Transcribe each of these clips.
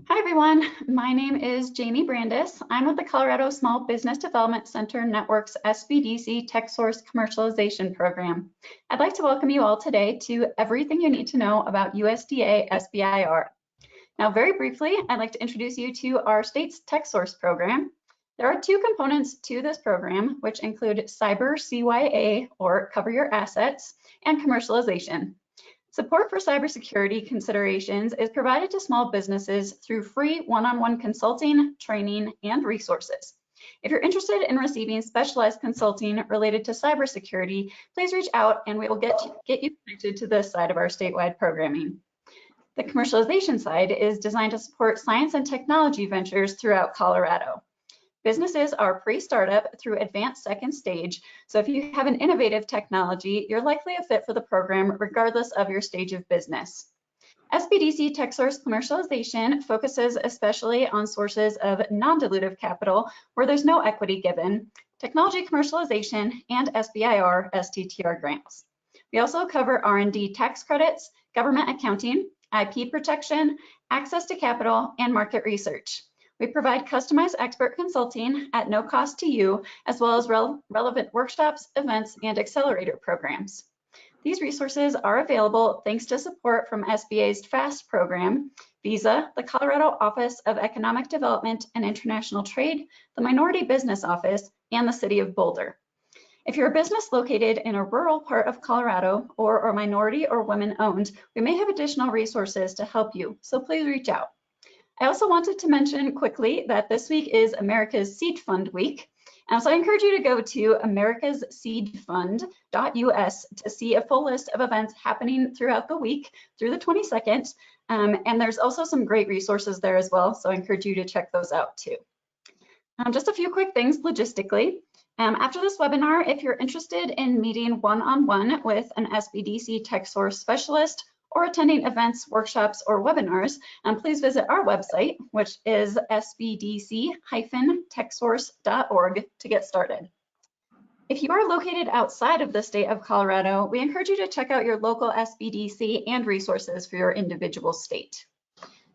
Hi everyone, my name is Jamie Brandis. I'm with the Colorado Small Business Development Center Network's SBDC TechSource Commercialization Program. I'd like to welcome you all today to Everything You Need to Know About USDA SBIR. Now, very briefly, I'd like to introduce you to our state's TechSource program. There are two components to this program, which include Cyber CYA, or Cover Your Assets, and commercialization. Support for cybersecurity considerations is provided to small businesses through free one-on-one consulting, training, and resources. If you're interested in receiving specialized consulting related to cybersecurity, please reach out and we will get you connected to this side of our statewide programming. The commercialization side is designed to support science and technology ventures throughout Colorado. Businesses are pre-startup through advanced second stage, so if you have an innovative technology, you're likely a fit for the program regardless of your stage of business. SBDC TechSource Commercialization focuses especially on sources of non-dilutive capital where there's no equity given, technology commercialization, and SBIR STTR grants. We also cover R&D tax credits, government accounting, IP protection, access to capital, and market research. We provide customized expert consulting at no cost to you, as well as relevant workshops, events, and accelerator programs. These resources are available thanks to support from SBA's FAST program, VISA, the Colorado Office of Economic Development and International Trade, the Minority Business Office, and the City of Boulder. If you're a business located in a rural part of Colorado or are minority or women-owned, we may have additional resources to help you, so please reach out. I also wanted to mention quickly that this week is America's Seed Fund Week. So I encourage you to go to americasseedfund.us to see a full list of events happening throughout the week through the 22nd. And there's also some great resources there as well, so I encourage you to check those out too. Just a few quick things logistically. After this webinar, if you're interested in meeting one-on-one with an SBDC TechSource specialist, or attending events, workshops, or webinars, please visit our website, which is sbdc-techsource.org to get started. If you are located outside of the state of Colorado, we encourage you to check out your local SBDC and resources for your individual state.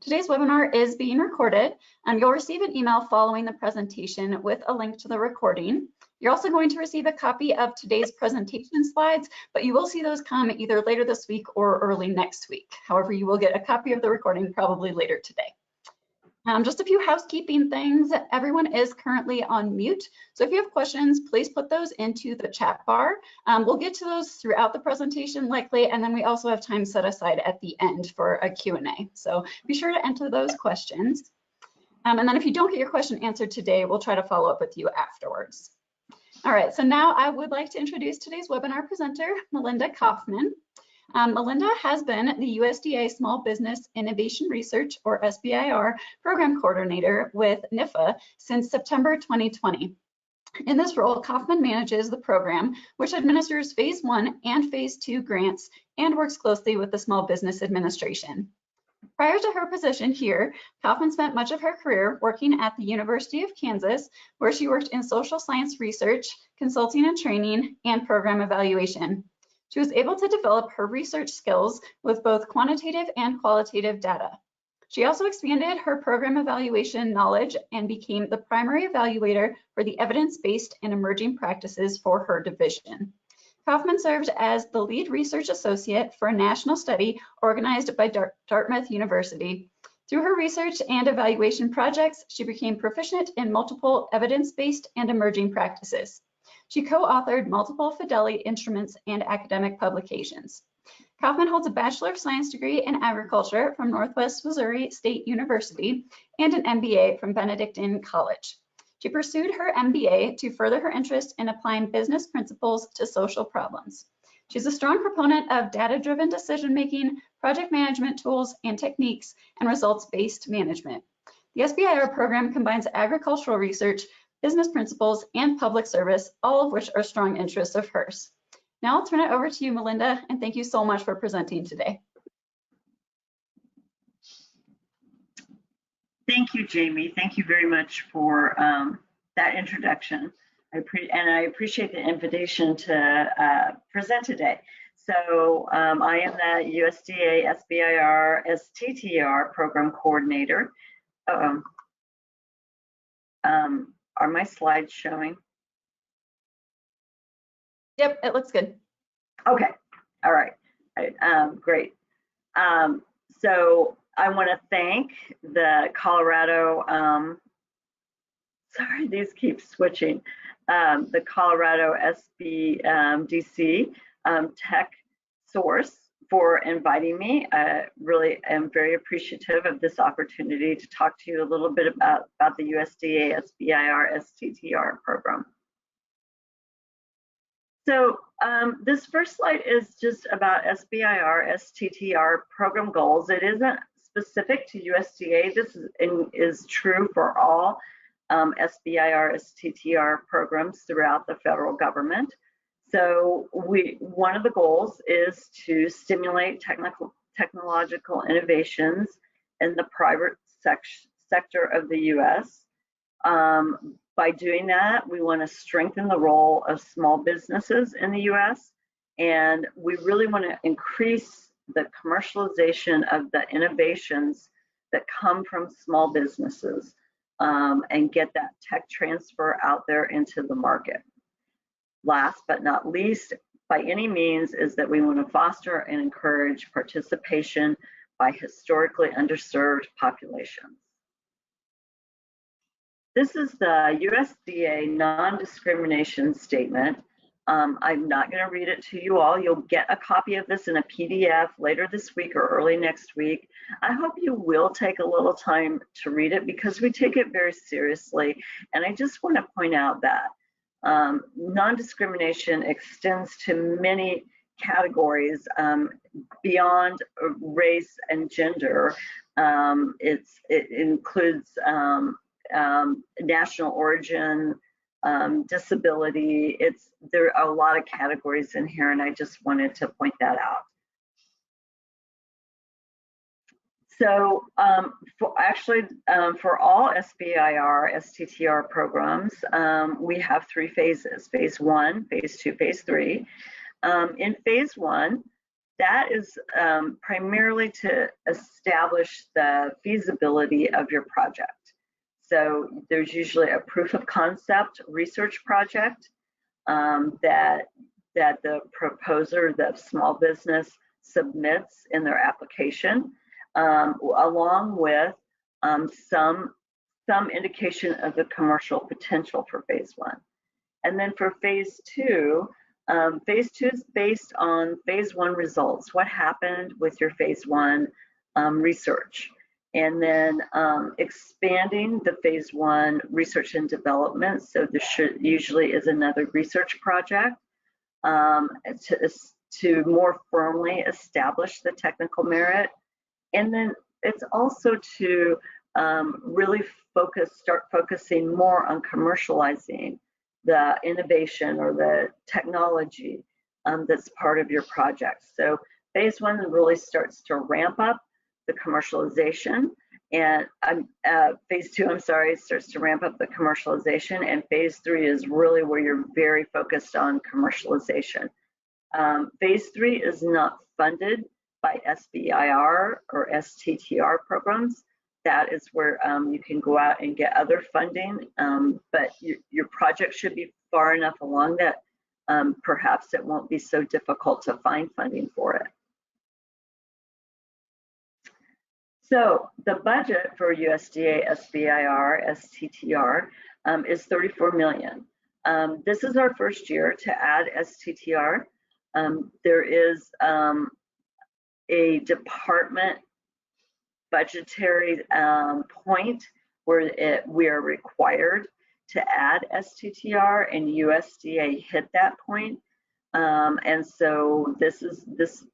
Today's webinar is being recorded, and you'll receive an email following the presentation with a link to the recording. You're also going to receive a copy of today's presentation slides, but you will see those come either later this week or early next week. However, you will get a copy of the recording probably later today. Just a few housekeeping things. Everyone is currently on mute, so if you have questions, please put those into the chat bar. We'll get to those throughout the presentation likely, and then we also have time set aside at the end for a Q&A. So be sure to enter those questions. And then if you don't get your question answered today, we'll try to follow up with you afterwards. All right, so now I would like to introduce today's webinar presenter, Melinda Kaufman. Melinda has been the USDA Small Business Innovation Research, or SBIR, Program Coordinator with NIFA since September 2020. In this role, Kaufman manages the program, which administers Phase 1 and Phase 2 grants and works closely with the Small Business Administration. Prior to her position here, Kaufman spent much of her career working at the University of Kansas, where she worked in social science research, consulting and training, and program evaluation. She was able to develop her research skills with both quantitative and qualitative data. She also expanded her program evaluation knowledge and became the primary evaluator for the evidence-based and emerging practices for her division. Kaufman served as the lead research associate for a national study organized by Dartmouth University. Through her research and evaluation projects, she became proficient in multiple evidence-based and emerging practices. She co-authored multiple Fidelity instruments and academic publications. Kaufman holds a Bachelor of Science degree in Agriculture from Northwest Missouri State University and an MBA from Benedictine College. She pursued her MBA to further her interest in applying business principles to social problems. She's a strong proponent of data-driven decision-making, project management tools and techniques, and results-based management. The SBIR program combines agricultural research, business principles, and public service, all of which are strong interests of hers. Now I'll turn it over to you, Melinda, and thank you so much for presenting today. Thank you, Jamie. Thank you very much for that introduction. I appreciate the invitation to present today. So I am the USDA SBIR STTR Program Coordinator. Are my slides showing? Yep, it looks good. Okay, all right, great. So I want to thank the Colorado, sorry, these keep switching, the Colorado SBDC Tech Source for inviting me. I really am very appreciative of this opportunity to talk to you a little bit about the USDA SBIR STTR program. So this first slide is just about SBIR STTR program goals. It isn't specific to USDA. This is true for all SBIR STTR programs throughout the federal government. So one of the goals is to stimulate technological innovations in the private sector of the U.S. By doing that, we want to strengthen the role of small businesses in the U.S. and we really want to increase the commercialization of the innovations that come from small businesses and get that tech transfer out there into the market. Last but not least, by any means, is that we want to foster and encourage participation by historically underserved populations. This is the USDA non-discrimination statement. I'm not going to read it to you all. You'll get a copy of this in a PDF later this week or early next week. I hope you will take a little time to read it because we take it very seriously. And I just want to point out that non-discrimination extends to many categories beyond race and gender. It includes national origin, disability. There are a lot of categories in here, and I just wanted to point that out. So for all SBIR, STTR programs, we have 3 phases: phase 1, phase 2, phase 3. In phase 1, that is primarily to establish the feasibility of your project. So there's usually a proof of concept research project that the proposer, the small business, submits in their application, along with some indication of the commercial potential for phase 1. And then for phase 2 is based on phase 1 results. What happened with your phase 1 research? And then expanding the phase 1 research and development. So there usually is another research project to more firmly establish the technical merit. And then it's also to really start focusing more on commercializing the innovation or the technology that's part of your project. So phase 1 really starts to ramp up the commercialization, and phase 2, I'm sorry, starts to ramp up the commercialization, and phase 3 is really where you're very focused on commercialization. Phase 3 is not funded by SBIR or STTR programs. That is where you can go out and get other funding, but your project should be far enough along that perhaps it won't be so difficult to find funding for it. So the budget for USDA SBIR STTR is $34 million. This is our first year to add STTR. There is a department budgetary point where we are required to add STTR, and USDA hit that point. And so this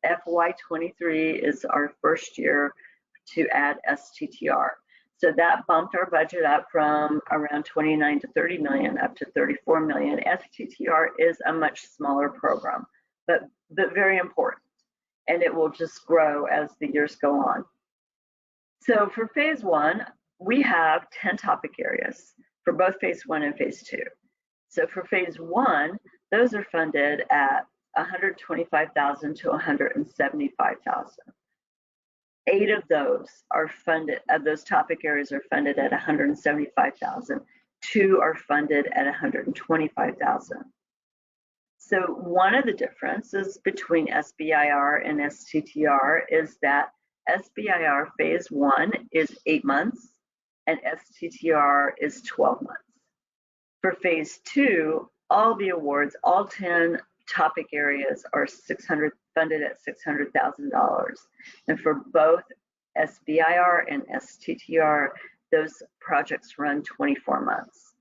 FY23 is our first year to add STTR. So that bumped our budget up from around 29 to 30 million up to 34 million. STTR is a much smaller program, but very important, and it will just grow as the years go on. So for phase 1, we have 10 topic areas for both phase 1 and phase 2. So for phase 1, those are funded at $125,000 to $175,000. 8 of those are funded, of those topic areas are funded at $175,000. 2 are funded at $125,000. So one of the differences between SBIR and STTR is that SBIR phase 1 is 8 months and STTR is 12 months. For phase 2, all the awards, all 10 topic areas are funded at $600,000. And for both SBIR and STTR, those projects run 24 months.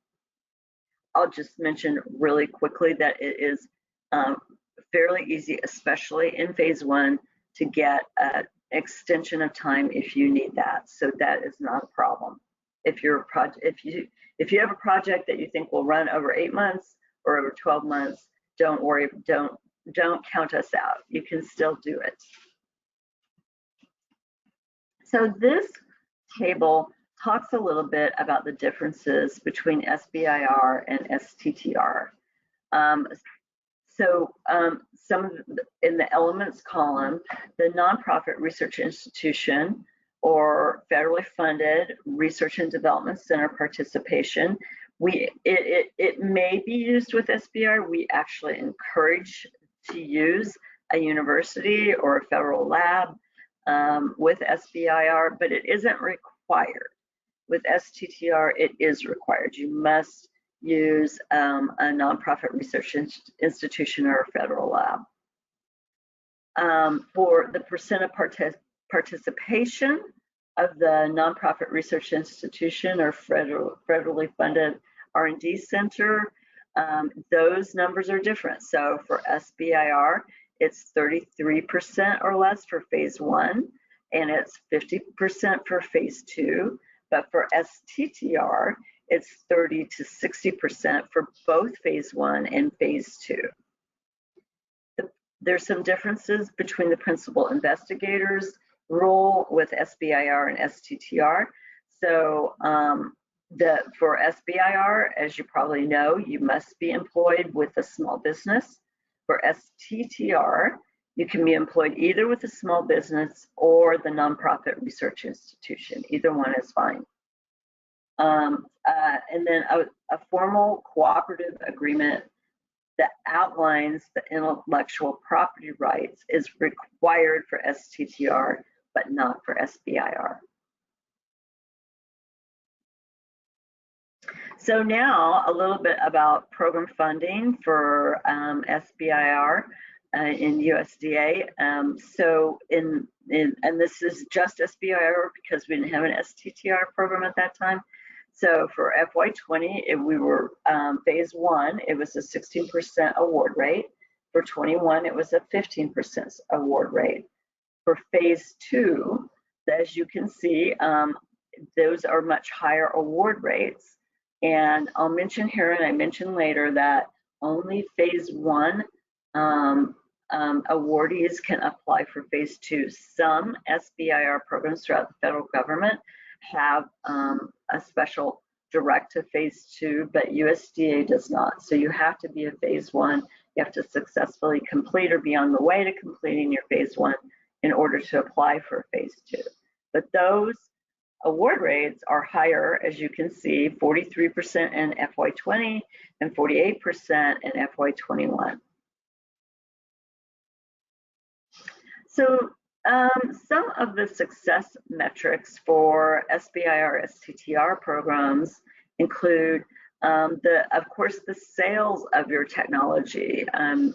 I'll just mention really quickly that it is fairly easy, especially in phase 1, to get an extension of time if you need that. So that is not a problem. If you have a project that you think will run over 8 months or over 12 months, don't worry, don't count us out. You can still do it. So this table talks a little bit about the differences between SBIR and STTR. Some of in the elements column, the nonprofit research institution or federally funded research and development center participation, it may be used with SBIR. We actually encourage to use a university or a federal lab with SBIR, but it isn't required. With STTR, it is required. You must use a nonprofit research institution or a federal lab. For the percent of participation of the nonprofit research institution or federally funded R&D center, those numbers are different. So for SBIR, it's 33% or less for phase 1, and it's 50% for phase 2. But for STTR, it's 30 to 60% for both phase 1 and phase 2. There's some differences between the principal investigators role with SBIR and STTR. So for SBIR, as you probably know, you must be employed with a small business. For STTR, you can be employed either with a small business or the nonprofit research institution. Either one is fine. And then a formal cooperative agreement that outlines the intellectual property rights is required for STTR, but not for SBIR. So now a little bit about program funding for SBIR in USDA. And this is just SBIR because we didn't have an STTR program at that time. So for FY20, we were phase 1, it was a 16% award rate. For 21, it was a 15% award rate. For phase 2, as you can see, those are much higher award rates. And I'll mention here, and I mentioned later, that only phase 1 awardees can apply for phase 2. Some SBIR programs throughout the federal government have a special direct to phase 2, but USDA does not. So you have to be a phase 1. You have to successfully complete or be on the way to completing your phase 1 in order to apply for phase 2. But those award rates are higher, as you can see, 43% in FY20 and 48% in FY21. So some of the success metrics for SBIR STTR programs include of course, the sales of your technology and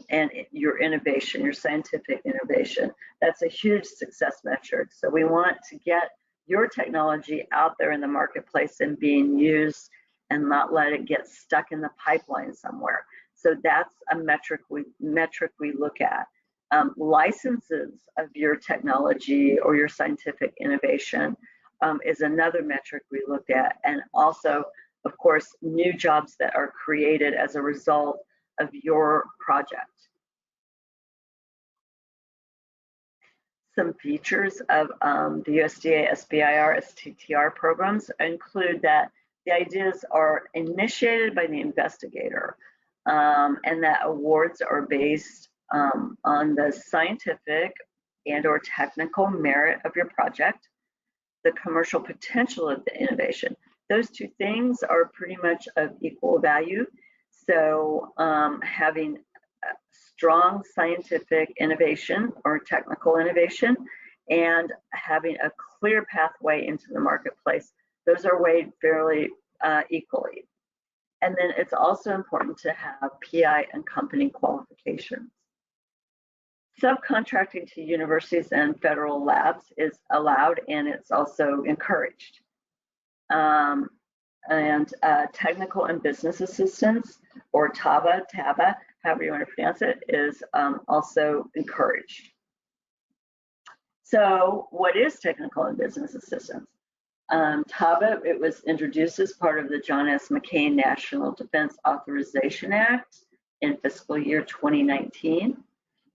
your innovation, your scientific innovation. That's a huge success metric. So we want to get your technology out there in the marketplace and being used and not let it get stuck in the pipeline somewhere. So that's a metric we look at. Licenses of your technology or your scientific innovation is another metric we look at. And also, of course, new jobs that are created as a result of your project. Some features of the USDA SBIR STTR programs include that the ideas are initiated by the investigator and that awards are based on the scientific and/or technical merit of your project, the commercial potential of the innovation. Those two things are pretty much of equal value. So having strong scientific innovation or technical innovation and having a clear pathway into the marketplace, those are weighed fairly equally. And then it's also important to have PI and company qualifications. Subcontracting to universities and federal labs is allowed, and it's also encouraged. Technical and business assistance, or Taba, however you want to pronounce it, is also encouraged. So what is technical and business assistance? Taba, it was introduced as part of the John S. McCain National Defense Authorization Act in fiscal year 2019.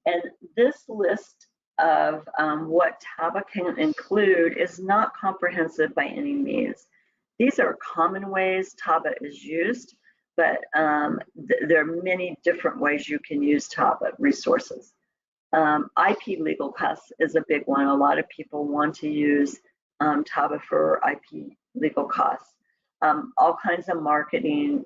And this list of what Taba can include is not comprehensive by any means. These are common ways Taba is used, but there are many different ways you can use Taba resources. IP legal costs is a big one. A lot of people want to use Taba for IP legal costs. All kinds of marketing.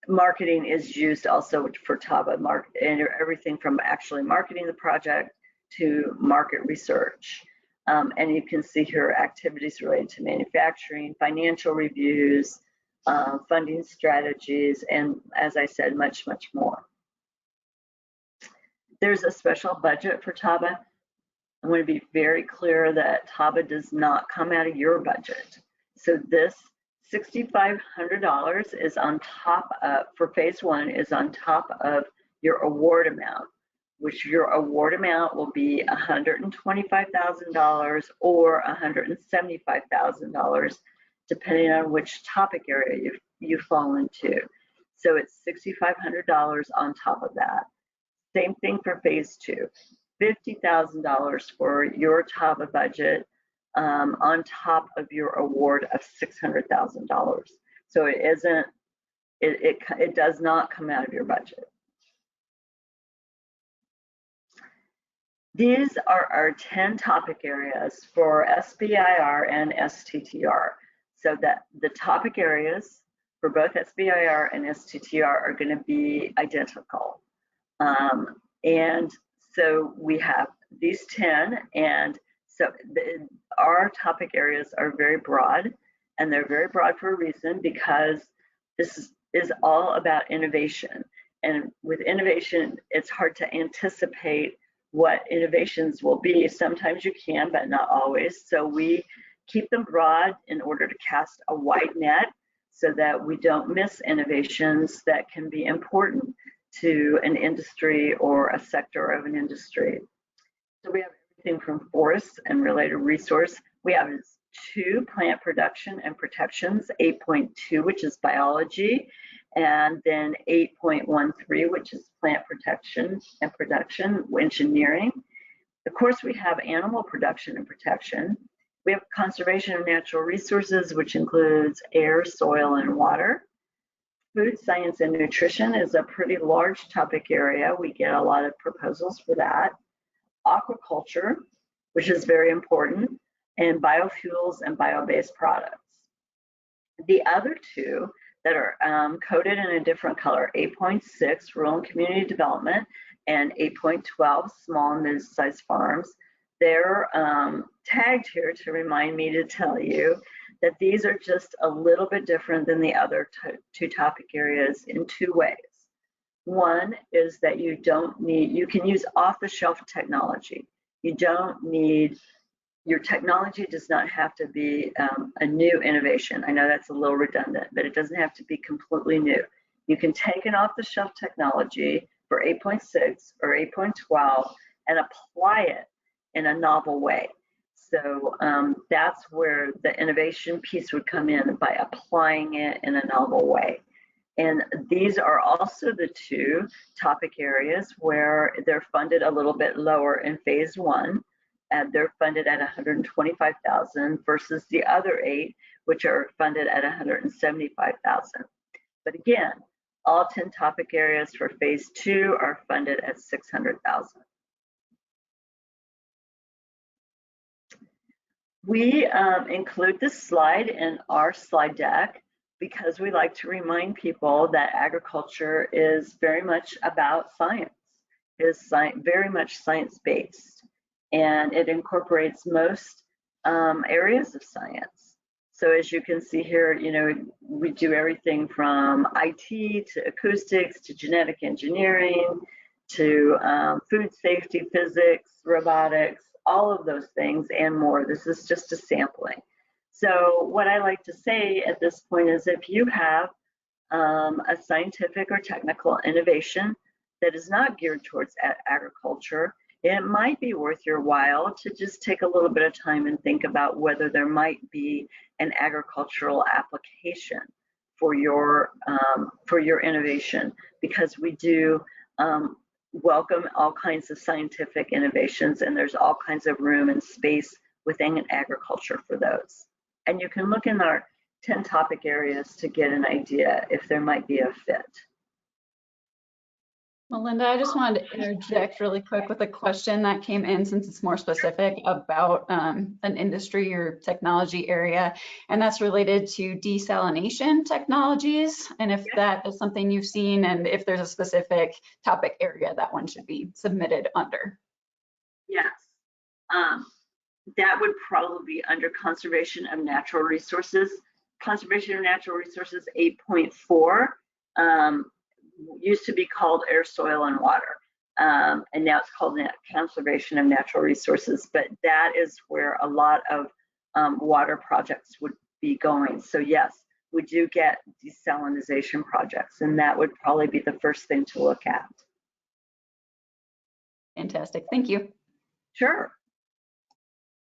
Marketing is used also for Taba, and everything from actually marketing the project to market research. And you can see here activities related to manufacturing, financial reviews, funding strategies, and as I said, much, much more. There's a special budget for Taba. I want to be very clear that Taba does not come out of your budget. So this $6,500 is on top of, for phase one, is on top of your award amount, which your award amount will be $125,000 or $175,000, depending on which topic area you fall into. So it's $6,500 on top of that. Same thing for phase two, $50,000 for your Taba budget, on top of your award of $600,000. So it isn't, it does not come out of your budget. These are our 10 topic areas for SBIR and STTR. So that the topic areas for both SBIR and STTR are going to be identical. And so we have these 10, and so our topic areas are very broad, and they're very broad for a reason, because this is all about innovation. And with innovation, it's hard to anticipate what innovations will be. Sometimes you can, but not always. So we keep them broad in order to cast a wide net so that we don't miss innovations that can be important to an industry or a sector of an industry. So we have everything from forests and related resource. We have 2 plant production and protections, 8.2, which is biology, and then 8.13, which is plant protection and production engineering. Of course, we have animal production and protection. We have conservation of natural resources, which includes air, soil, and water. Food science and nutrition is a pretty large topic area. We get a lot of proposals for that. Aquaculture, which is very important, and biofuels and bio-based products. The other 2 that are coded in a different color, 8.6, rural and community development, and 8.12, small and mid-sized farms, they're tagged here to remind me to tell you that these are just a little bit different than the other 2 topic areas in 2 ways. One is that you can use off-the-shelf technology. You don't need, your technology does not have to be a new innovation. I know that's a little redundant, but it doesn't have to be completely new. You can take an off-the-shelf technology for 8.6 or 8.12 and apply it in a novel way. So that's where the innovation piece would come in, by applying it in a novel way. And these are also the 2 topic areas where they're funded a little bit lower in phase 1. And they're funded at $125,000 versus the other 8, which are funded at $175,000. But again, all 10 topic areas for phase 2 are funded at $600,000. We include this slide in our slide deck because we like to remind people that agriculture is very much about science. It is very much science-based, and it incorporates most areas of science. So as you can see here, you know, we do everything from IT to acoustics to genetic engineering to food safety, physics, robotics, all of those things and more. This is just a sampling. So what I like to say at this point is if you have a scientific or technical innovation that is not geared towards agriculture, it might be worth your while to just take a little bit of time and think about whether there might be an agricultural application for your innovation, because we do welcome all kinds of scientific innovations, and there's all kinds of room and space within agriculture for those. And you can look in our 10 topic areas to get an idea if there might be a fit. Melinda, I just wanted to interject really quick with a question that came in, since it's more specific about an industry or technology area, and that's related to desalination technologies, and if that is something you've seen, and if there's a specific topic area that one should be submitted under. Yes, that would probably be under conservation of natural resources. Conservation of natural resources 8.4. Used to be called air, soil, and water, and now it's called conservation of natural resources, but that is where a lot of water projects would be going. So yes, we do get desalinization projects, and that would probably be the first thing to look at. Fantastic, thank you. Sure,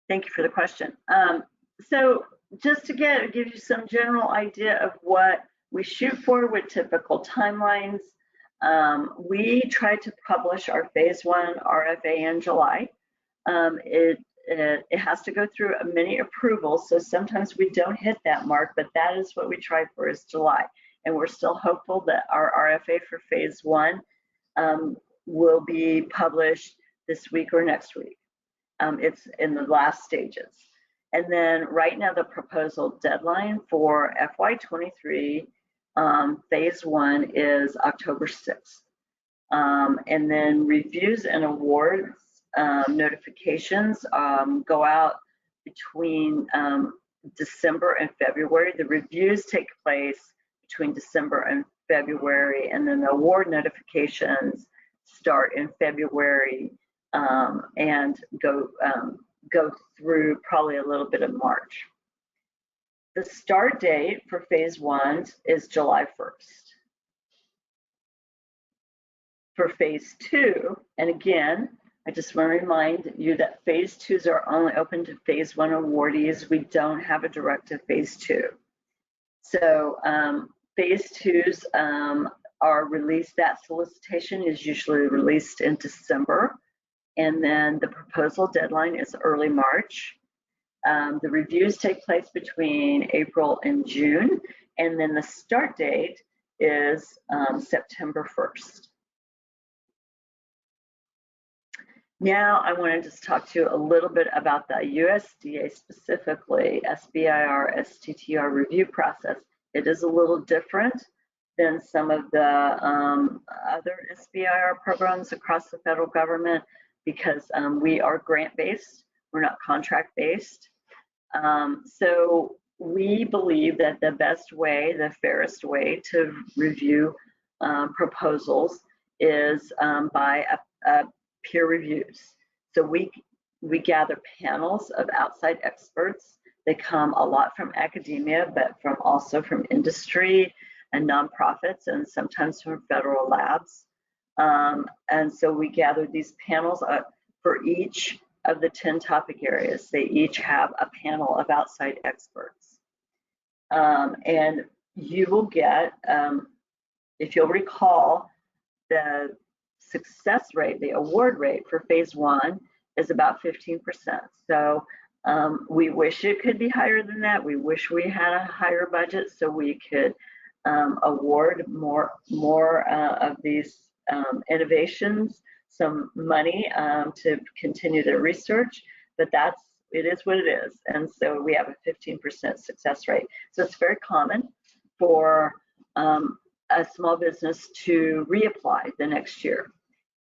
thank you for the question. So just to give you some general idea of what we shoot for with typical timelines, we try to publish our phase 1 RFA in July. It has to go through many approvals, so sometimes we don't hit that mark, but that is what we try for, is July. And we're still hopeful that our RFA for phase 1 will be published this week or next week. It's in the last stages. And then right now the proposal deadline for FY23 phase 1 is October 6th. And then reviews and awards notifications go out between December and February. The reviews take place between December and February, and then the award notifications start in February and go through probably a little bit of March. The start date for phase 1 is July 1st. For phase 2, and again, I just want to remind you that phase 2s are only open to phase 1 awardees. We don't have a directive phase 2. So phase 2s are released, that solicitation is usually released in December, and then the proposal deadline is early March. The reviews take place between April and June, and then the start date is September 1st. Now I want to just talk to you a little bit about the USDA, specifically SBIR, STTR review process. It is a little different than some of the other SBIR programs across the federal government because we are grant-based, we're not contract-based. So we believe that the best way, the fairest way to review proposals is by a peer reviews. So we gather panels of outside experts. They come a lot from academia, but also from industry and nonprofits, and sometimes from federal labs. And so we gather these panels for each of the 10 topic areas. They each have a panel of outside experts. And you will get, if you'll recall, the success rate, the award rate for phase 1 is about 15%. So we wish it could be higher than that. We wish we had a higher budget so we could award more of these innovations, some money to continue their research. But that's, it is what it is. And so we have a 15% success rate. So it's very common for a small business to reapply the next year.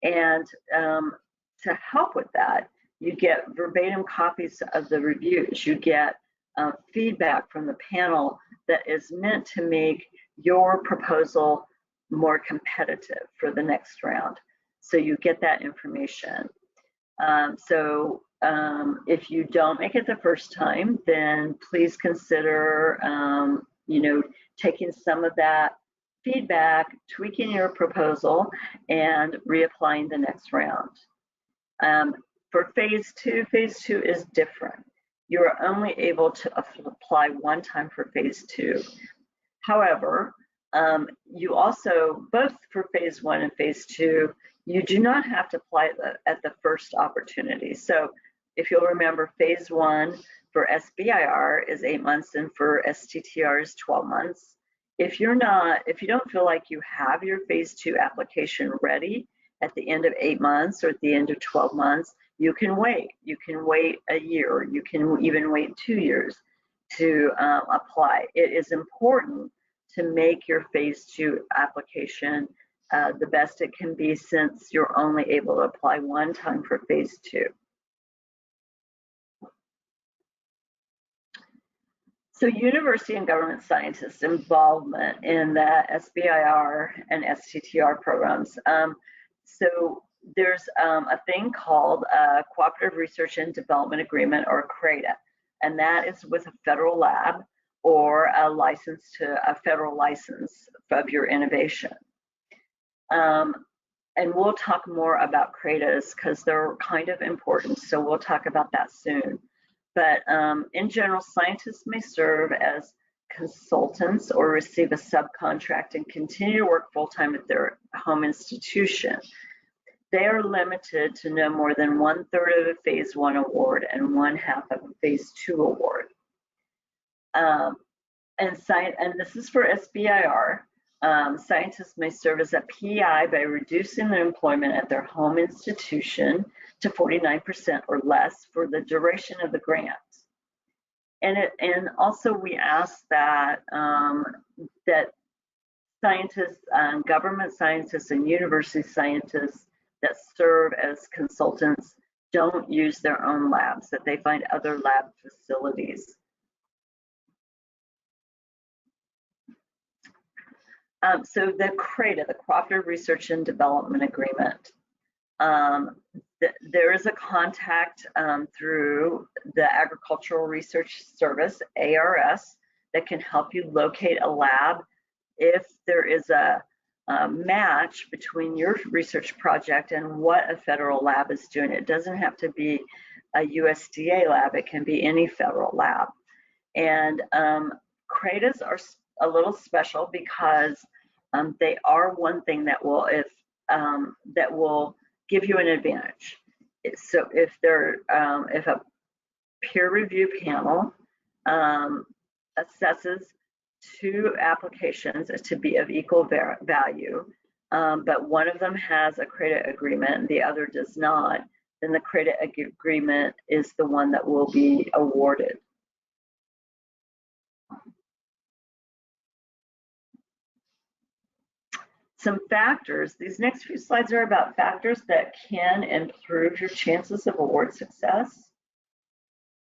And to help with that, you get verbatim copies of the reviews. You get feedback from the panel that is meant to make your proposal more competitive for the next round. So you get that information. If you don't make it the first time, then please consider, taking some of that feedback, tweaking your proposal, and reapplying the next round. For phase two is different. You're only able to apply one time for phase two. However, you also, both for phase one and phase two, you do not have to apply at the first opportunity. So if you'll remember, phase one for SBIR is 8 months and for STTR is 12 months. If you don't feel like you have your phase two application ready at the end of 8 months or at the end of 12 months, you can wait. You can wait a year. You can even wait 2 years to apply. It is important to make your phase two application the best it can be, since you're only able to apply one time for phase two. So university and government scientists' involvement in the SBIR and STTR programs. So there's a thing called a Cooperative Research and Development Agreement, or CRADA, and that is with a federal lab or a license to a federal license of your innovation. And we'll talk more about CRADAs because they're kind of important, so we'll talk about that soon. But in general, scientists may serve as consultants or receive a subcontract and continue to work full-time at their home institution. They are limited to no more than 1/3 of a phase one award and 1/2 of a phase two award. And this is for SBIR. Scientists may serve as a PI by reducing their employment at their home institution to 49% or less for the duration of the grant. And also we ask that that scientists, government scientists and university scientists that serve as consultants don't use their own labs, that they find other lab facilities. So the CRADA, the Cooperative Research and Development Agreement, there is a contact through the Agricultural Research Service, ARS, that can help you locate a lab if there is a match between your research project and what a federal lab is doing. It doesn't have to be a USDA lab, it can be any federal lab. And CRADAs are a little special because they are one thing that will give you an advantage. So if a peer review panel assesses 2 applications to be of equal value, but one of them has a CRADA agreement and the other does not, then the CRADA agreement is the one that will be awarded. Some factors, these next few slides are about factors that can improve your chances of award success.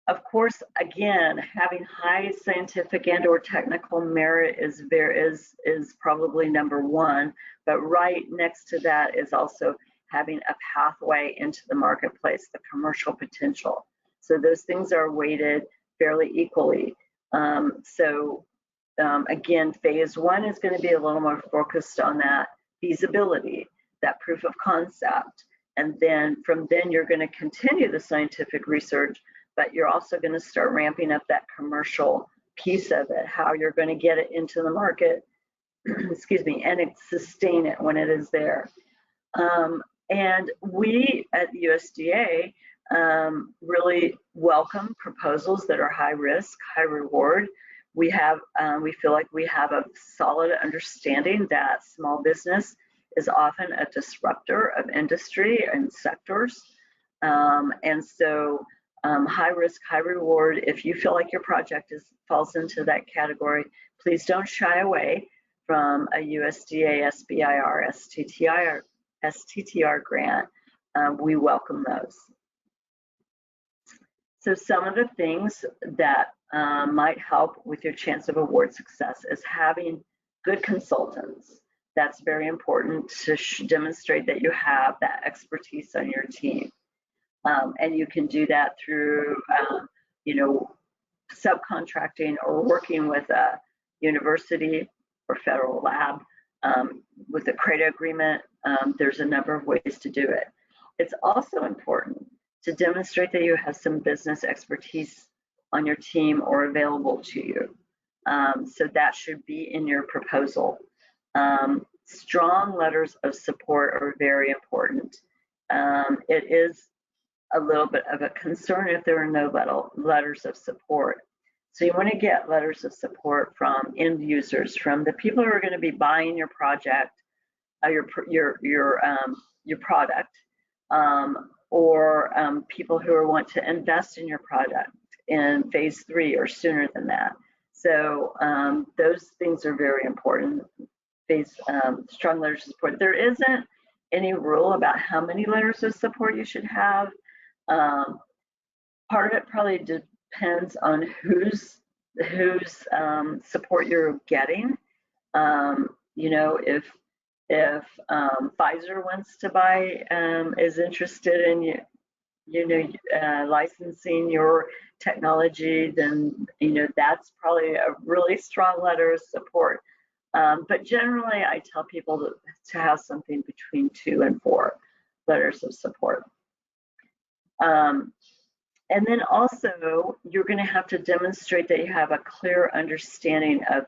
Of course, again, having high scientific and or technical merit is probably #1, but right next to that is also having a pathway into the marketplace, the commercial potential. So those things are weighted fairly equally. Again, phase 1 is going to be a little more focused on that feasibility, that proof of concept. And then from then you're going to continue the scientific research, but you're also going to start ramping up that commercial piece of it, how you're going to get it into the market, excuse me, and sustain it when it is there. And we at the USDA really welcome proposals that are high risk, high reward. We feel like we have a solid understanding that small business is often a disruptor of industry and sectors. And so high risk, high reward. If you feel like your project falls into that category, please don't shy away from a USDA, SBIR, STTR grant. We welcome those. So some of the things that might help with your chance of award success is having good consultants. That's very important to demonstrate that you have that expertise on your team. And you can do that through, you know, subcontracting or working with a university or federal lab with a CRADA agreement. There's a number of ways to do it. It's also important to demonstrate that you have some business expertise on your team or available to you. So that should be in your proposal. Strong letters of support are very important. It is a little bit of a concern if there are no letters of support. So you want to get letters of support from end users, from the people who are going to be buying your project, your product, or people who want to invest in your product in phase 3 or sooner than that. So those things are very important. Strong letters of support. There isn't any rule about how many letters of support you should have. Part of it probably depends on whose support you're getting. You know, if Pfizer wants to buy, is interested in licensing your technology, then that's probably a really strong letter of support. But generally, I tell people to have something between 2 and 4 letters of support. And then also, you're going to have to demonstrate that you have a clear understanding of,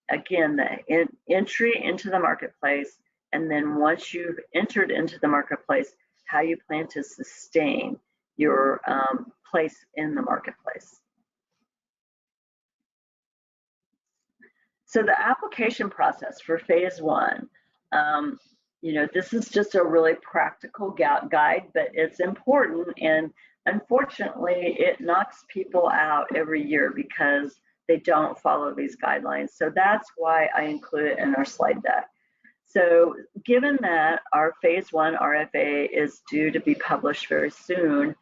again, the entry into the marketplace, and then once you've entered into the marketplace, how you plan to sustain your place in the marketplace. So the application process for phase 1, this is just a really practical guide, but it's important, and unfortunately, it knocks people out every year because they don't follow these guidelines. So that's why I include it in our slide deck. So given that our phase 1 RFA is due to be published very soon,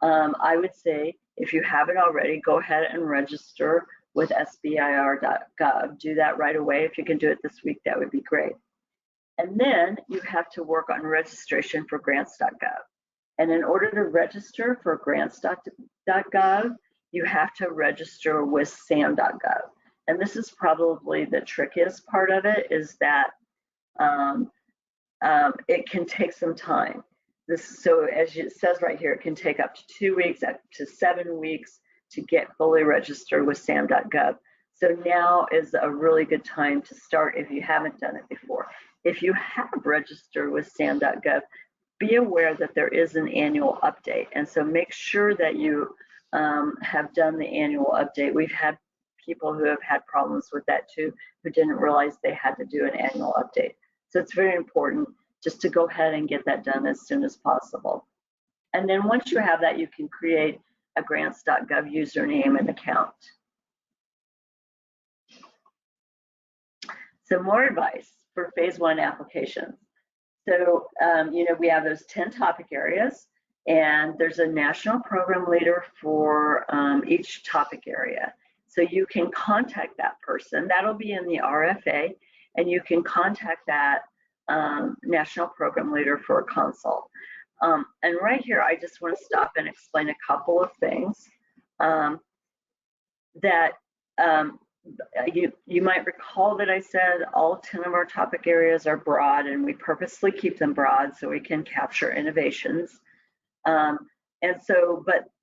I would say if you haven't already, go ahead and register with SBIR.gov. Do that right away. If you can do it this week, that would be great. And then you have to work on registration for grants.gov. And in order to register for grants.gov, you have to register with SAM.gov. And this is probably the trickiest part of it, is that it can take some time. So as it says right here, it can take up to 2 weeks, up to 7 weeks to get fully registered with SAM.gov. So now is a really good time to start if you haven't done it before. If you have registered with SAM.gov, be aware that there is an annual update. And so make sure that you have done the annual update. We've had people who have had problems with that too, who didn't realize they had to do an annual update. So it's very important just to go ahead and get that done as soon as possible. And then once you have that, you can create a grants.gov username and account. Some more advice for phase 1 applications. So, we have those 10 topic areas, and there's a national program leader for each topic area. So you can contact that person. That'll be in the RFA, and you can contact that national program leader for a consult. And right here, I just want to stop and explain a couple of things that you might recall that I said all 10 of our topic areas are broad, and we purposely keep them broad so we can capture innovations. But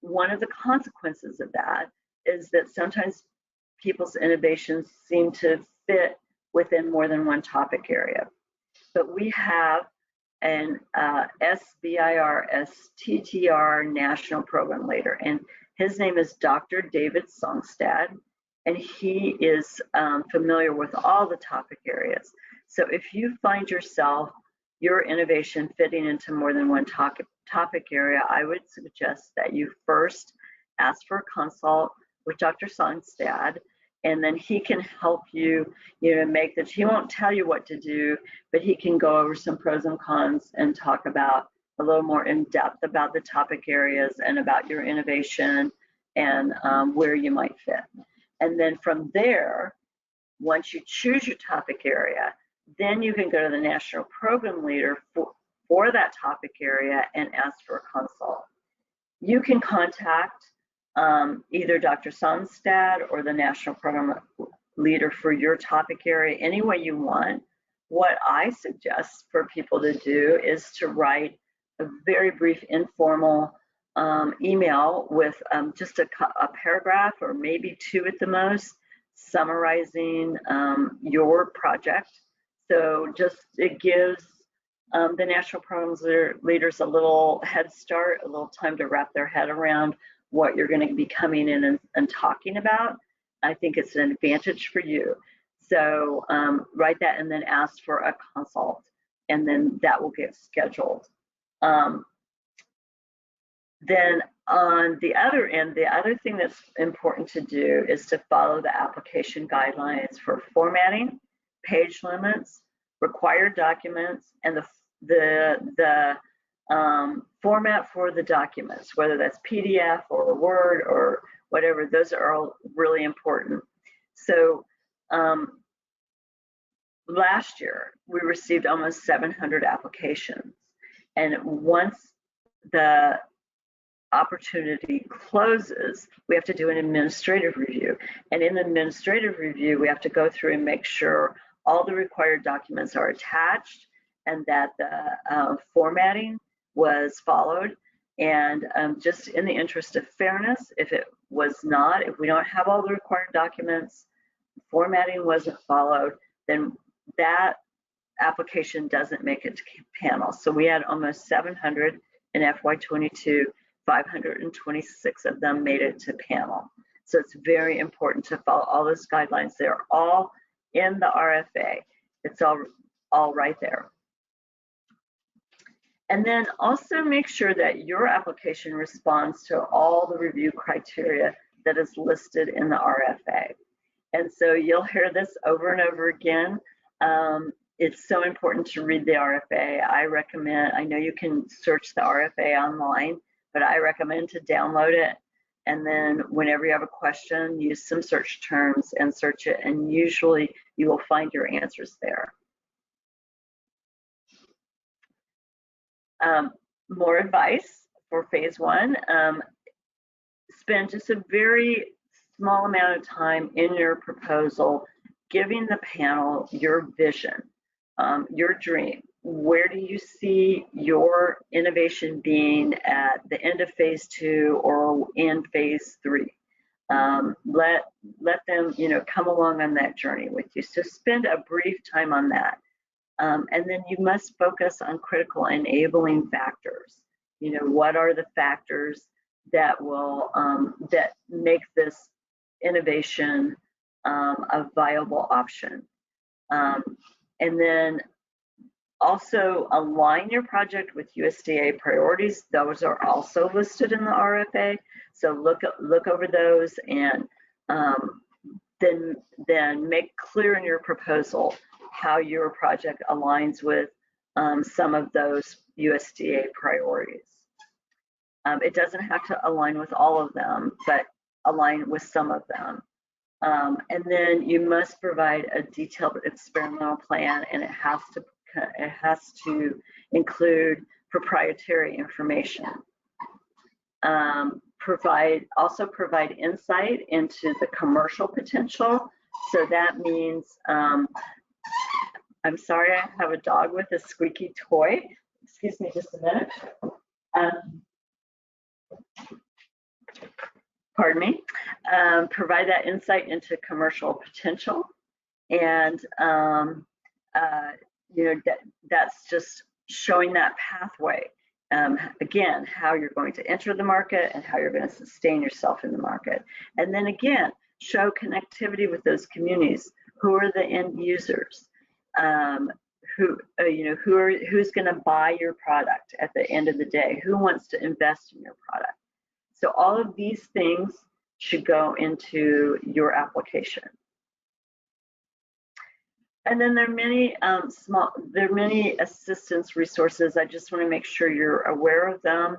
one of the consequences of that is that sometimes people's innovations seem to fit within more than one topic area. But we have an SBIR STTR National Program Leader, and his name is Dr. David Songstad, and he is familiar with all the topic areas. So if you find your innovation fitting into more than one topic area, I would suggest that you first ask for a consult with Dr. Sonstad, and then he can help you, make that. He won't tell you what to do, but he can go over some pros and cons and talk about a little more in depth about the topic areas and about your innovation and where you might fit. And then from there, once you choose your topic area, then you can go to the national program leader for that topic area and ask for a consult. You can contact either Dr. Sonstad or the national program leader for your topic area any way you want. What I suggest for people to do is to write a very brief informal email with just a paragraph or maybe two at the most, summarizing your project. So just it gives the national programs leaders a little head start, a little time to wrap their head around what you're going to be coming in and talking about. I think it's an advantage for you. So write that and then ask for a consult, and then that will get scheduled. Then on the other end, the other thing that's important to do is to follow the application guidelines for formatting, page limits, required documents, and the format for the documents, whether that's PDF or Word or whatever. Those are all really important. So last year, we received almost 700 applications. And once the opportunity closes, we have to do an administrative review. And in the administrative review, we have to go through and make sure all the required documents are attached and that the formatting was followed. And just in the interest of fairness, if it was not, if we don't have all the required documents, formatting wasn't followed, then that application doesn't make it to panel. So we had almost 700 in FY22, 526 of them made it to panel. So it's very important to follow all those guidelines. They're all in the RFA. It's all right there. And then also make sure that your application responds to all the review criteria that is listed in the RFA. And so you'll hear this over and over again. It's so important to read the RFA. I recommend, I know you can search the RFA online, but I recommend to download it. And then whenever you have a question, use some search terms and search it. And usually you will find your answers there. More advice for phase one, spend just a very small amount of time in your proposal giving the panel your vision, your dream. Where do you see your innovation being at the end of phase 2 or in phase 3? Let them, come along on that journey with you. So spend a brief time on that. And then you must focus on critical enabling factors. What are the factors that will that make this innovation a viable option? And then also align your project with USDA priorities. Those are also listed in the RFA. So look over those and then make clear in your proposal how your project aligns with some of those USDA priorities. It doesn't have to align with all of them, but align with some of them. And then you must provide a detailed experimental plan, and it has to include proprietary information. Also provide insight into the commercial potential. So that means, I'm sorry, I have a dog with a squeaky toy. Excuse me just a minute. Pardon me. Provide that insight into commercial potential. And, that's just showing that pathway. Again, how you're going to enter the market and how you're going to sustain yourself in the market. And then again, show connectivity with those communities. Who are the end users? Who's going to buy your product at the end of the day? Who wants to invest in your product? So all of these things should go into your application. And then there are many assistance resources. I just want to make sure you're aware of them.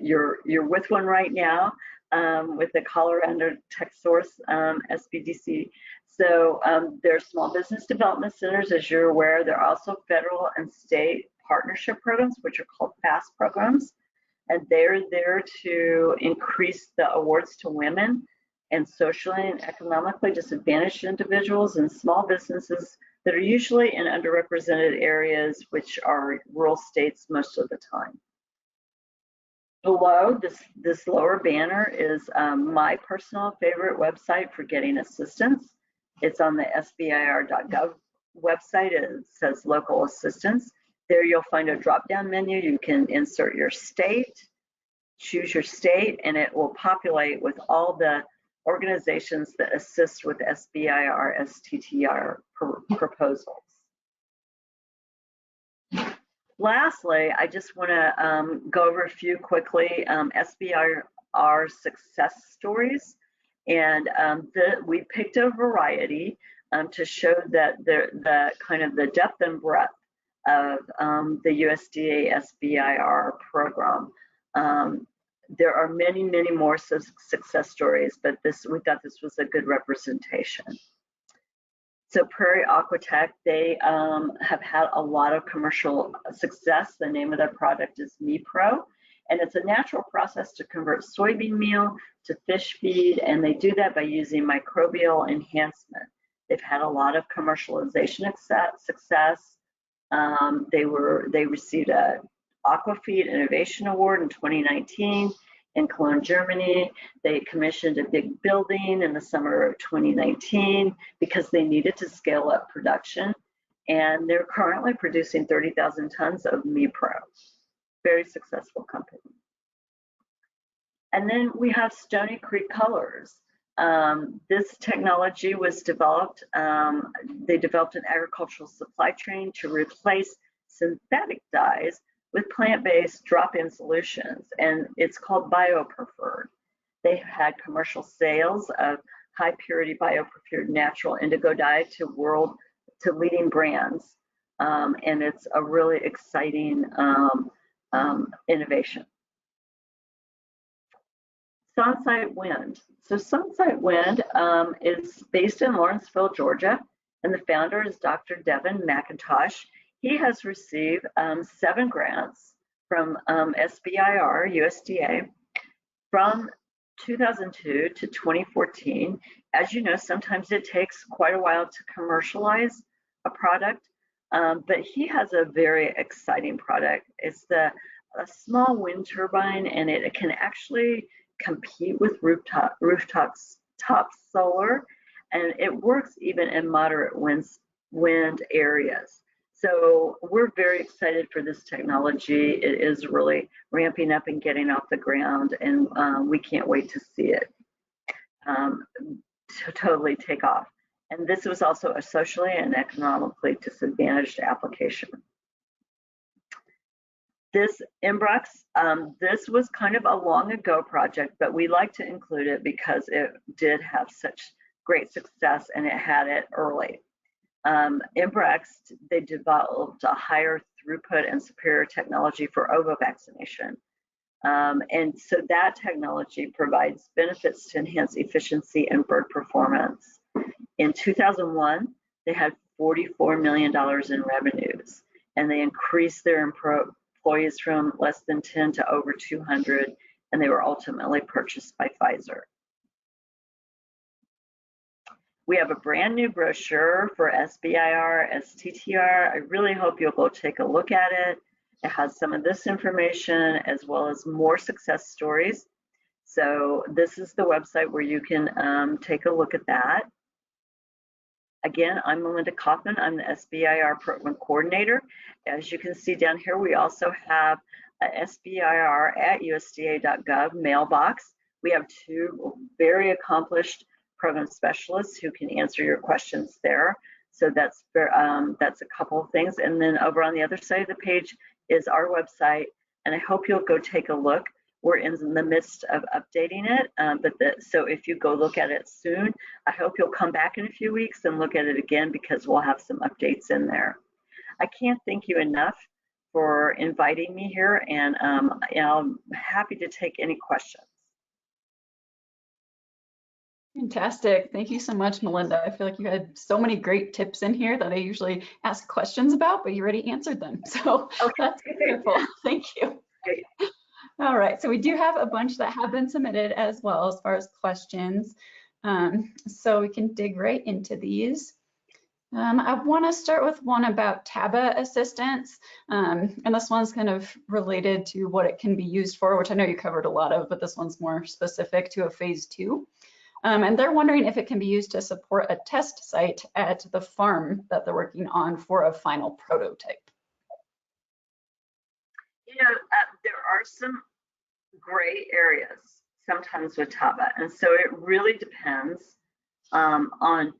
You're with one right now with the Colorado Tech Source SBDC. So there are small business development centers, as you're aware. There are also federal and state partnership programs, which are called FAST programs. And they're there to increase the awards to women and socially and economically disadvantaged individuals and small businesses that are usually in underrepresented areas, which are rural states most of the time. Below this lower banner is my personal favorite website for getting assistance. It's on the SBIR.gov website. It says local assistance. There you'll find a drop-down menu. You can insert your state, choose your state, and it will populate with all the organizations that assist with SBIR, STTR proposals. Lastly, I just want to go over a few quickly SBIR success stories, and we picked a variety to show that the kind of the depth and breadth of the USDA SBIR program. There are many, many more success stories, but we thought this was a good representation. So Prairie Aquatech, they have had a lot of commercial success. The name of their product is MePro, and it's a natural process to convert soybean meal to fish feed, and they do that by using microbial enhancement. They've had a lot of commercialization success. They received a Aqua Feed Innovation Award in 2019 in Cologne, Germany. They commissioned a big building in the summer of 2019 because they needed to scale up production. And they're currently producing 30,000 tons of MePro. Very successful company. And then we have Stony Creek Colors. This technology was developed, they developed an agricultural supply chain to replace synthetic dyes with plant-based drop-in solutions, and it's called BioPreferred. They had commercial sales of high-purity BioPreferred natural indigo dye to leading brands, and it's a really exciting innovation. Sunsite Wind. So Sunsite Wind is based in Lawrenceville, Georgia, and the founder is Dr. Devin McIntosh. He has received 7 grants from SBIR, USDA, from 2002 to 2014. As you know, sometimes it takes quite a while to commercialize a product, but he has a very exciting product. It's a small wind turbine, and it can actually compete with rooftop solar, and it works even in moderate wind areas. So we're very excited for this technology. It is really ramping up and getting off the ground, and we can't wait to see it to totally take off. And this was also a socially and economically disadvantaged application. This Imprex, this was kind of a long ago project, but we like to include it because it did have such great success and it had it early. Imprex, they developed a higher throughput and superior technology for ovo vaccination. And so that technology provides benefits to enhance efficiency and bird performance. In 2001, they had $44 million in revenues, and they increased their employees from less than 10 to over 200, and they were ultimately purchased by Pfizer. We have a brand new brochure for SBIR, STTR. I really hope you'll go take a look at it. It has some of this information as well as more success stories. So this is the website where you can take a look at that. Again, I'm Melinda Kaufman. I'm the SBIR Program Coordinator. As you can see down here, we also have a SBIR@USDA.gov mailbox. We have 2 very accomplished program specialists who can answer your questions there. So that's a couple of things. And then over on the other side of the page is our website, and I hope you'll go take a look. We're in the midst of updating it, so if you go look at it soon, I hope you'll come back in a few weeks and look at it again, because we'll have some updates in there. I can't thank you enough for inviting me here, and I'm happy to take any questions. Fantastic. Thank you so much, Melinda. I feel like you had so many great tips in here that I usually ask questions about, but you already answered them. So okay. That's wonderful. Thank you. Okay. All right, so we do have a bunch that have been submitted as well as far as questions. So we can dig right into these. I want to start with one about Taba Assistance, and this one's kind of related to what it can be used for, which I know you covered a lot of, but this one's more specific to a phase 2. And they're wondering if it can be used to support a test site at the farm that they're working on for a final prototype. You know, there are some gray areas sometimes with Taba, and so it really depends on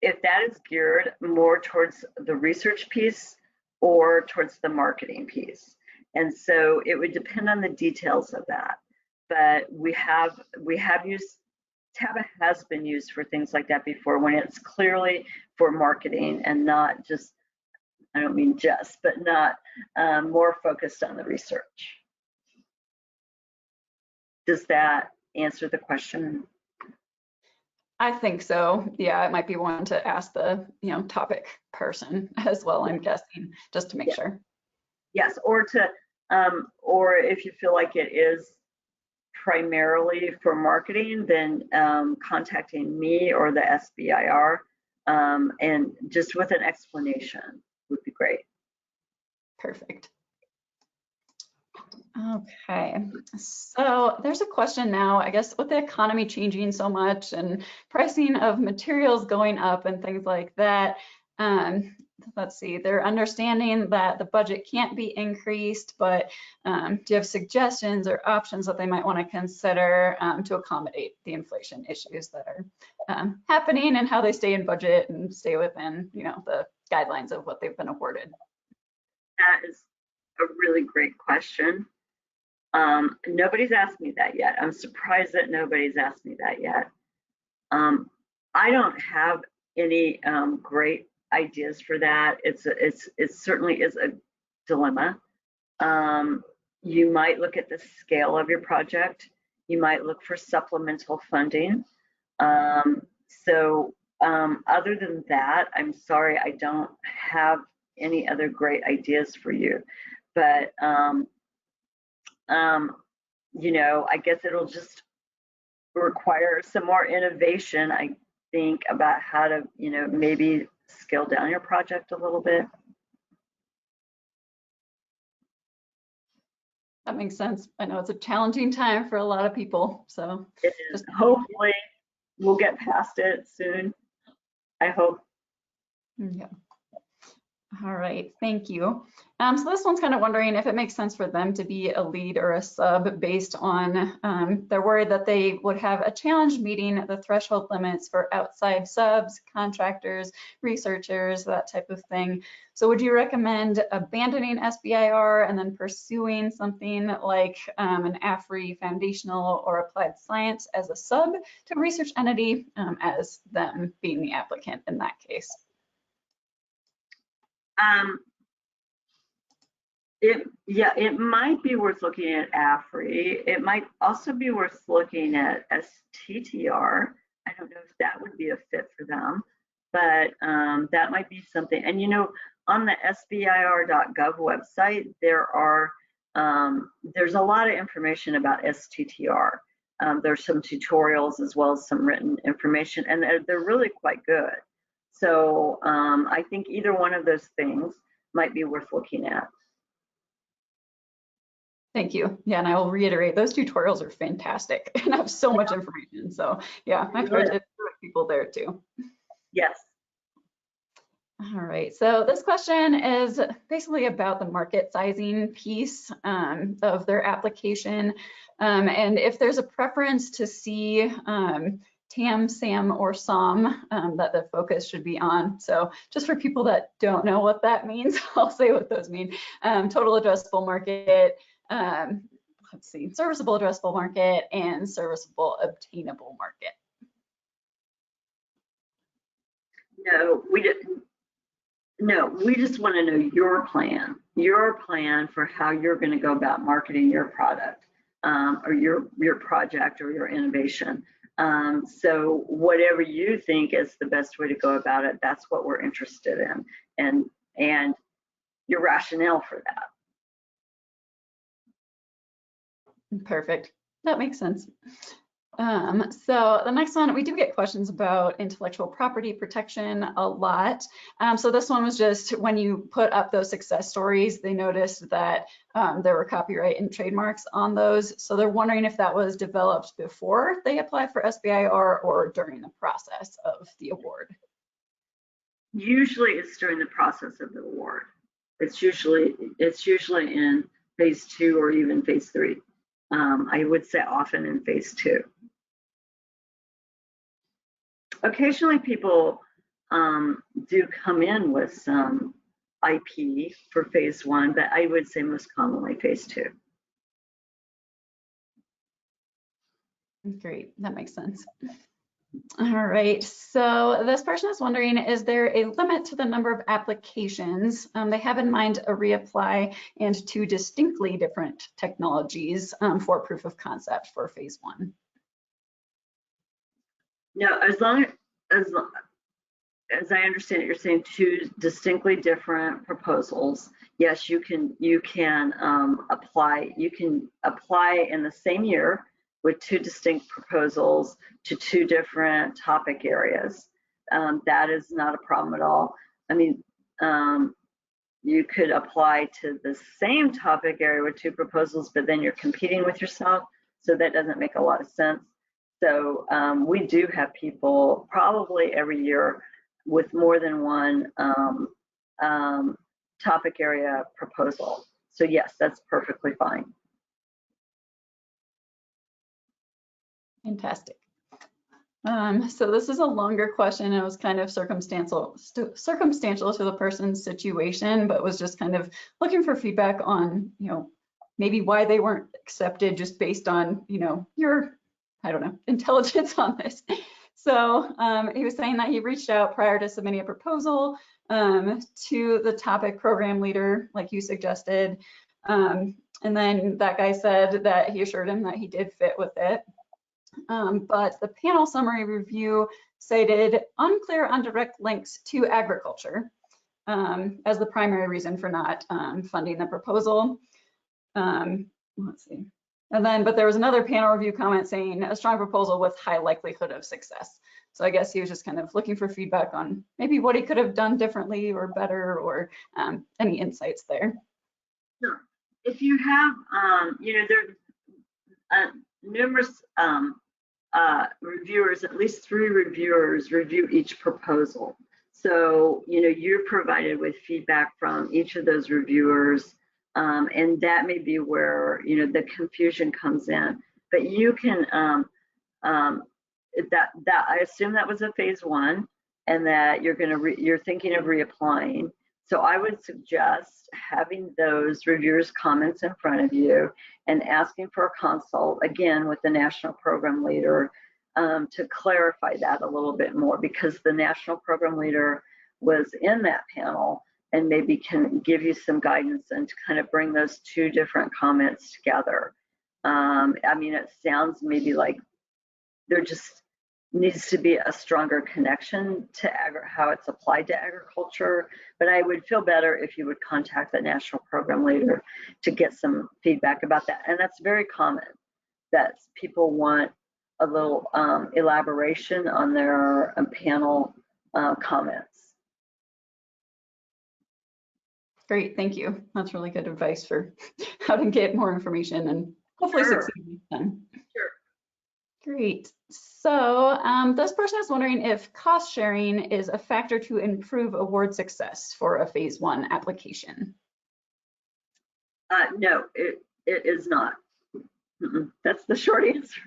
if that is geared more towards the research piece or towards the marketing piece. And so it would depend on the details of that. But we have used, Taba has been used for things like that before, when it's clearly for marketing and not just, I don't mean just, but not more focused on the research. Does that answer the question? I think so. Yeah, it might be one to ask the topic person as well, I'm guessing, just to make sure. Yes, or if you feel like it is primarily for marketing, then contacting me or the SBIR and just with an explanation would be great. Perfect. Okay, so there's a question now, I guess, with the economy changing so much and pricing of materials going up and things like that. Let's see, they're understanding that the budget can't be increased, but do you have suggestions or options that they might want to consider to accommodate the inflation issues that are happening, and how they stay in budget and stay within, the guidelines of what they've been awarded? That is a really great question. Nobody's asked me that yet. I'm surprised that nobody's asked me that yet. I don't have any great ideas for that. It certainly is a dilemma. You might look at the scale of your project. You might look for supplemental funding. So other than that, I'm sorry, I don't have any other great ideas for you. But I guess it'll just require some more innovation, I think, about how to, maybe scale down your project a little bit. That makes sense. I know it's a challenging time for a lot of people, so it is. Hopefully we'll get past it soon. I hope. Yeah. All right, thank you. So this one's kind of wondering if it makes sense for them to be a lead or a sub based on they're worried that they would have a challenge meeting the threshold limits for outside subs, contractors, researchers, that type of thing. So would you recommend abandoning SBIR and then pursuing something like an AFRI foundational or applied science as a sub to research entity as them being the applicant in that case? It might be worth looking at AFRI. It might also be worth looking at STTR. I don't know if that would be a fit for them, but that might be something. And on the SBIR.gov website, there's a lot of information about STTR. There's some tutorials as well as some written information, and they're really quite good. So I think either one of those things might be worth looking at. Thank you. Yeah, and I will reiterate, those tutorials are fantastic and have so much information. So yeah, I encourage people there too. Yes. All right, so this question is basically about the market sizing piece of their application. And if there's a preference to see TAM, SAM, or SOM that the focus should be on. So just for people that don't know what that means, I'll say what those mean. Total addressable market, let's see, serviceable addressable market and serviceable obtainable market. No, we didn't. No, we just want to know your plan for how you're going to go about marketing your product, or your project or your innovation. So whatever you think is the best way to go about it, that's what we're interested in, and your rationale for that. Perfect. That makes sense. So the next one, we do get questions about intellectual property protection a lot. So this one was just when you put up those success stories, they noticed that there were copyright and trademarks on those. So they're wondering if that was developed before they applied for SBIR or during the process of the award. Usually it's during the process of the award. It's usually in phase 2 or even phase 3. I would say often in phase 2. Occasionally people do come in with some IP for phase 1, but I would say most commonly phase 2. Great, that makes sense. All right, so this person is wondering, is there a limit to the number of applications? They have in mind a reapply and 2 distinctly different technologies for proof of concept for phase 1. No, as long as I understand it, you're saying 2 distinctly different proposals. Yes, you can apply. You can apply in the same year with 2 distinct proposals to 2 different topic areas. That is not a problem at all. I mean, you could apply to the same topic area with 2 proposals, but then you're competing with yourself, so that doesn't make a lot of sense. So we do have people probably every year with more than one topic area proposal. So yes, that's perfectly fine. Fantastic. So this is a longer question. It was kind of circumstantial to the person's situation, but was just kind of looking for feedback on, maybe why they weren't accepted just based on, your, I don't know, intelligence on this. So he was saying that he reached out prior to submitting a proposal to the topic program leader, like you suggested. And then that guy said that he assured him that he did fit with it. But the panel summary review cited unclear on direct links to agriculture as the primary reason for not funding the proposal. Let's see. And then, but there was another panel review comment saying a strong proposal with high likelihood of success. So I guess he was just kind of looking for feedback on maybe what he could have done differently or better, or any insights there. Sure. If you have, there are numerous reviewers, at least 3 reviewers review each proposal. So, you're provided with feedback from each of those reviewers, and that may be where, the confusion comes in. But you can, I assume that was a phase 1 and that you're thinking of reapplying. So I would suggest having those reviewers' comments in front of you and asking for a consult, again, with the national program leader to clarify that a little bit more, because the national program leader was in that panel and maybe can give you some guidance and to kind of bring those 2 different comments together. I mean, it sounds maybe like there just needs to be a stronger connection to how it's applied to agriculture, but I would feel better if you would contact the national program leader to get some feedback about that. And that's very common, that people want a little elaboration on their panel comments. Great, thank you. That's really good advice for how to get more information and hopefully succeed next time. Sure. Great. So this person is wondering if cost sharing is a factor to improve award success for a phase 1 application. No, it is not. That's the short answer.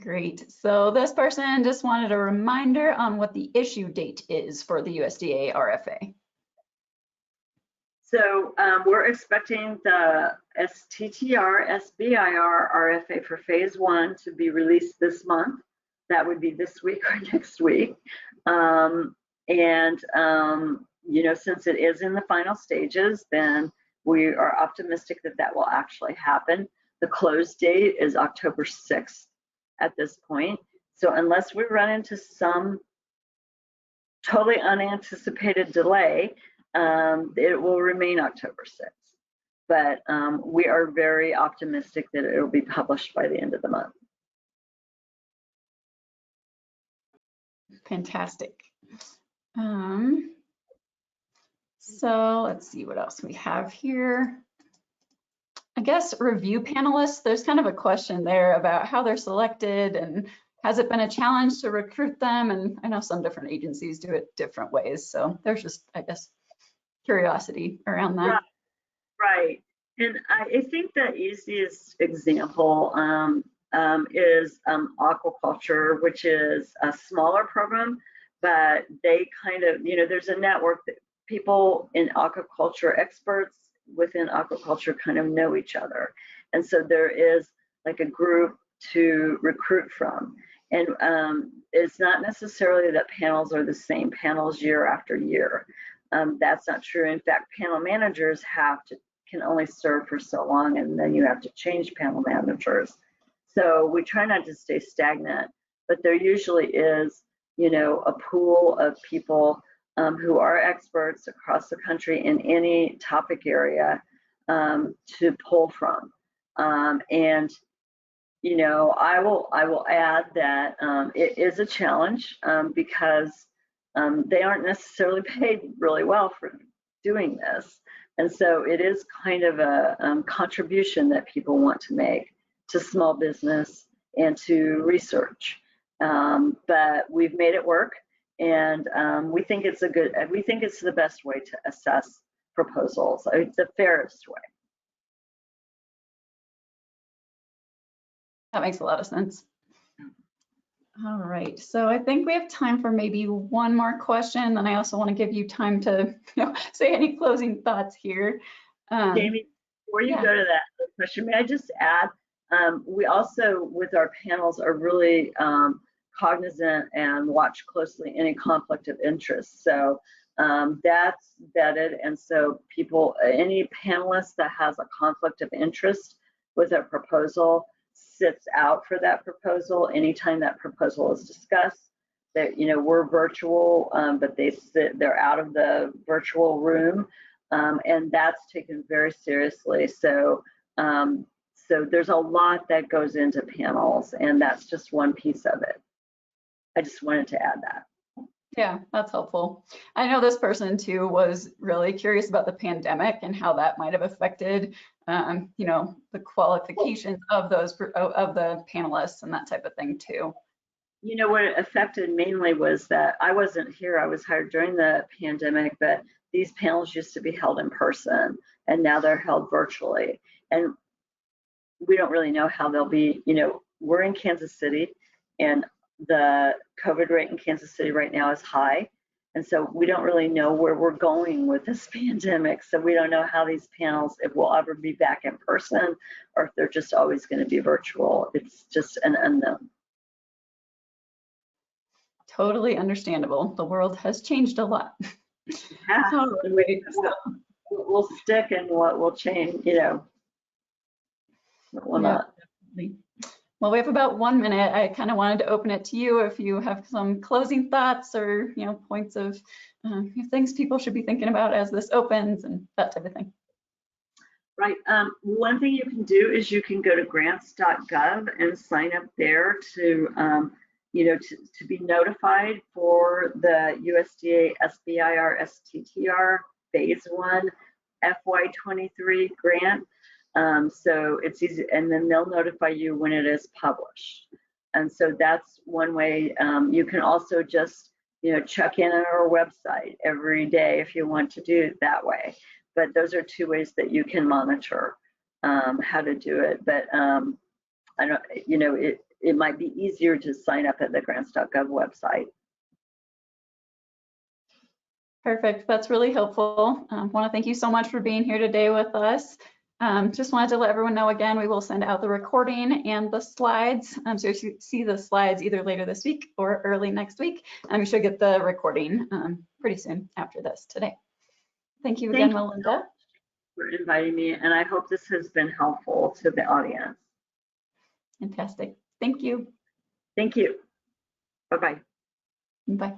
Great. So this person just wanted a reminder on what the issue date is for the USDA RFA. So we're expecting the STTR, SBIR, RFA for phase 1 to be released this month. That would be this week or next week. You know, since it is in the final stages, then we are optimistic that that will actually happen. The close date is October 6th at this point. So unless we run into some totally unanticipated delay, it will remain October 6th. But we are very optimistic that it will be published by the end of the month. Fantastic. So let's see what else we have here. I guess review panelists, there's kind of a question there about how they're selected and has it been a challenge to recruit them? And I know some different agencies do it different ways. So there's just, I guess, curiosity around that. Right. And I think the easiest example is aquaculture, which is a smaller program, but they kind of, you know, there's a network that people in aquaculture, experts within aquaculture kind of know each other. And so there is like a group to recruit from. And it's not necessarily that panels are the same panels year after year. That's not true. In fact, panel managers can only serve for so long, and then you have to change panel managers. So we try not to stay stagnant, but there usually is, you know, a pool of people who are experts across the country in any topic area to pull from. And you know, I will add that it is a challenge because they aren't necessarily paid really well for doing this. And so it is kind of a contribution that people want to make to small business and to research. But we've made it work, and we think it's the best way to assess proposals. It's the fairest way. That makes a lot of sense. All right, so I think we have time for maybe one more question, and I also want to give you time to say any closing thoughts here. Jamie, before you go to that question, may I just add, we also, with our panels, are really cognizant and watch closely any conflict of interest. So that's vetted, and so any panelist that has a conflict of interest with a proposal sits out for that proposal anytime that proposal is discussed. That, you know, we're virtual, but they're out of the virtual room, and that's taken very seriously. So so there's a lot that goes into panels, and that's just one piece of it. I just wanted to add that. Yeah, that's helpful. I know this person too was really curious about the pandemic and how that might have affected, you know, the qualifications of the panelists and that type of thing too. You know, what it affected mainly was that I wasn't here. I was hired during the pandemic, but these panels used to be held in person, and now they're held virtually. And we don't really know how they'll be. You know, we're in Kansas City, and the COVID rate in Kansas City right now is high. And so we don't really know where we're going with this pandemic. So we don't know how these panels, if we'll ever be back in person or if they're just always going to be virtual. It's just an unknown. Totally understandable. The world has changed a lot. Yeah. We'll stick, and what will change, you know, will not. Definitely. Well, we have about 1 minute. I kind of wanted to open it to you if you have some closing thoughts or, you know, points of things people should be thinking about as this opens and that type of thing. Right. One thing you can do is you can go to grants.gov and sign up there to, you know, to be notified for the USDA SBIR STTR phase 1 FY23 grant. So it's easy, and then they'll notify you when it is published. And so that's one way. You can also just, you know, check in on our website every day if you want to do it that way. But those are two ways that you can monitor how to do it. But I don't, you know, it might be easier to sign up at the grants.gov website. Perfect. That's really helpful. I want to thank you so much for being here today with us. Just wanted to let everyone know again, we will send out the recording and the slides. So if you see the slides either later this week or early next week, you should get the recording pretty soon after this today. Thank you again, Melinda. For inviting me, and I hope this has been helpful to the audience. Fantastic. Thank you. Thank you. Bye-bye. Bye.